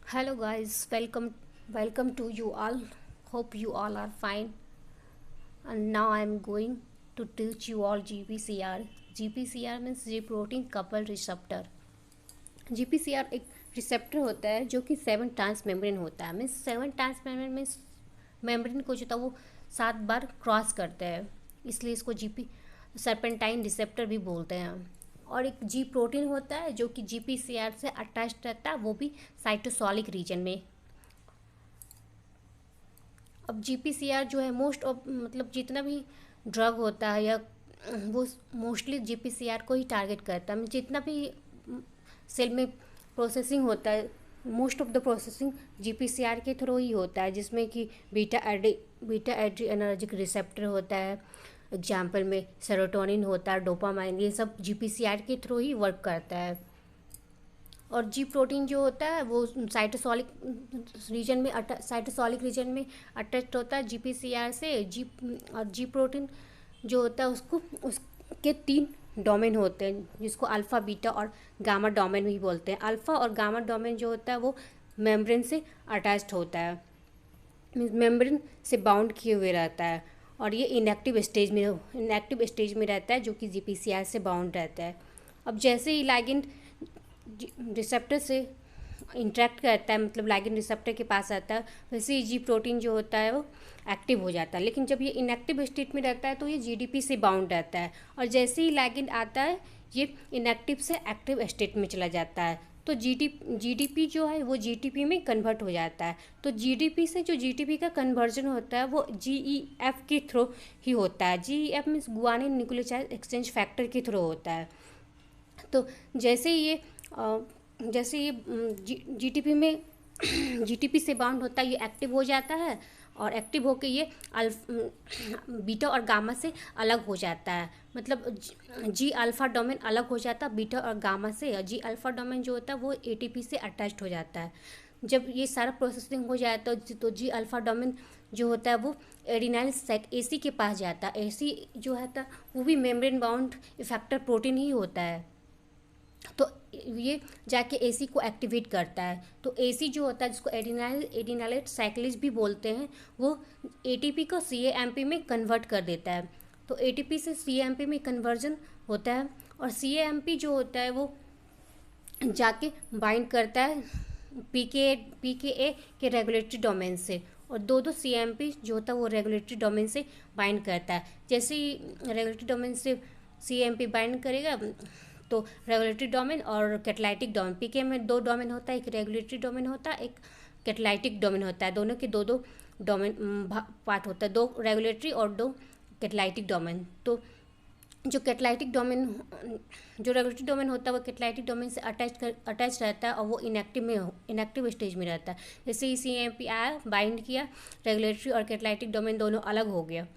Hello guys, welcome to you all. Hope you all are fine. And now I am going to teach you all GPCR. GPCR means G protein coupled receptor. GPCR एक receptor होता है जो कि 7 transmembrane होता है। Means 7 transmembrane means membrane को जो था वो 7 बार क्रॉस करते हैं, इसलिए इसको जीपी सर्पेंटाइन रिसेप्टर भी बोलते हैं। और एक जी प्रोटीन होता है जो कि जीपीसीआर से अटैच रहता है, वो भी साइटोसोलिक रीजन में। अब जीपीसीआर जो है मोस्ट ऑफ मतलब जितना भी ड्रग होता है या वो मोस्टली जीपीसीआर को ही टारगेट करता है। जितना भी सेल में प्रोसेसिंग होता है, most of the processing GPCR के थ्रू ही होता है, जिसमें कि बीटा एड्रीनर्जिक रिसेप्टर होता है। एग्जाम्पल में सेरोटोनिन होता है, डोपामाइन, ये सब जीपीसीआर के थ्रू ही वर्क करता है। और जी प्रोटीन जो होता है वो साइटोसोलिक रीजन में अटैच्ड होता है जीपीसीआर से। जी प्रोटीन जो होता है उसके 3 डोमेन होते हैं, जिसको अल्फ़ा, बीटा और गामा डोमेन भी बोलते हैं। अल्फ़ा और गामा डोमेन जो होता है वो मेम्ब्रेन से अटैच्ड होता है, मेम्ब्रेन से बाउंड किए हुए रहता है। और ये इनएक्टिव स्टेज में रहता है, जो कि जीपीसीआर से बाउंड रहता है। अब जैसे ही लाइगेंड रिसेप्टर से इंटरेक्ट करता है, मतलब लाइगेंड रिसेप्टर के पास आता है, वैसे ही जी प्रोटीन जो होता है वो एक्टिव हो जाता है। लेकिन जब ये इनएक्टिव स्टेट में रहता है तो ये जीडीपी से बाउंड रहता है, और जैसे ही लाइगेंड आता है ये इनएक्टिव से एक्टिव स्टेट में चला जाता है। तो जीडीपी जो है वो जीटीपी में कन्वर्ट हो जाता है। तो जीडीपी से जो जीटीपी का कन्वर्जन होता है वो जीईएफ के थ्रू ही होता है। GEF means guanine nucleotide exchange factor के थ्रू होता है। तो जैसे ये जीटीपी में जीटीपी से बाउंड होता है, ये एक्टिव हो जाता है, और एक्टिव होकर ये बीटा और गामा से अलग हो जाता है। मतलब जी अल्फ़ा डोमेन अलग हो जाता है बीटा और गामा से। और जी अल्फ़ा डोमेन जो होता है वो एटीपी से अटैच्ड हो जाता है। जब ये सारा प्रोसेसिंग हो जाता है तो जी अल्फ़ा डोमेन जो होता है वो एडिनाइल साइट एसी के पास जाता है। एसी जो होता है वो भी मेम्ब्रेन बाउंड इफेक्टर प्रोटीन ही होता है। तो ये जाके एसी को एक्टिवेट करता है। तो एसी जो होता है, जिसको एडिनाइलेट साइक्लेज भी बोलते हैं, वो एटीपी को सीएएमपी में कन्वर्ट कर देता है। तो एटीपी से सीएएमपी में कन्वर्जन होता है, और सीएएमपी जो होता है वो जाके बाइंड करता है पीकेए के रेगुलेटरी डोमेन से। और दो सीएमपी जो होता है वो रेगुलेटरी डोमेन से बाइंड करता है। जैसे ही रेगुलेटरी डोमेन से सीएमपी बाइंड करेगा तो रेगुलेटरी डोमेन और कैटालाइटिक डोमेन, पीके में 2 डोमेन होता है, एक रेगुलेटरी डोमेन होता है, एक कैटालाइटिक डोमेन होता है। दोनों के 2 डोमेन पार्ट होता है, 2 रेगुलेटरी और 2 कैटालाइटिक डोमेन। तो जो रेगुलेटरी डोमेन होता है वो कैटालाइटिक डोमेन से अटैच रहता है, और वो इनएक्टिव स्टेज में रहता है। जैसे ही सीएमपी आया, बाइंड किया, रेगुलेटरी और कैटालाइटिक डोमेन दोनों अलग हो गया।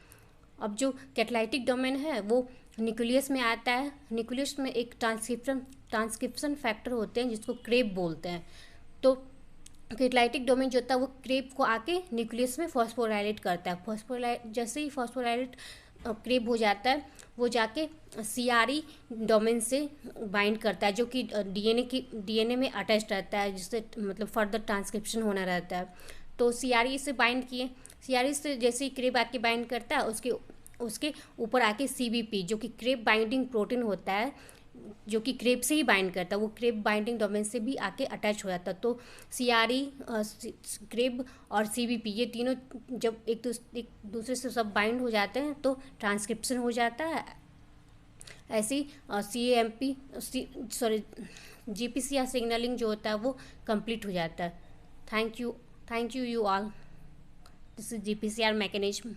अब जो कैटालाइटिक डोमेन है वो न्यूक्लियस में आता है। न्यूक्लियस में एक ट्रांसक्रिप्शन फैक्टर होते हैं जिसको क्रेब बोलते हैं। तो कैटालाइटिक डोमेन जो होता है वो क्रेब को आके न्यूक्लियस में फॉस्फोराइलेट करता है। जैसे ही फॉस्फोराइलेट क्रेब हो जाता है वो जाके सीआरई डोमेन से बाइंड करता है, जो कि डीएनए में अटैच रहता है, जिससे मतलब फर्दर ट्रांसक्रिप्शन होना रहता है। तो सीआरई से बाइंड किए, सीआरई से जैसे ही क्रेब आके बाइंड करता है उसके ऊपर आके सीबीपी, जो कि क्रेब बाइंडिंग प्रोटीन होता है, जो कि क्रेब से ही बाइंड करता है, वो क्रेब बाइंडिंग डोमेन से भी आके अटैच हो जाता है। तो सीआरई, क्रेब और सीबीपी ये तीनों जब एक दूसरे से सब बाइंड हो जाते हैं तो ट्रांसक्रिप्शन हो जाता है। ऐसे ही जीपीसीआर सिग्नलिंग जो होता है वो कंप्लीट हो जाता है। Thank you you all. This is GPCR mechanism.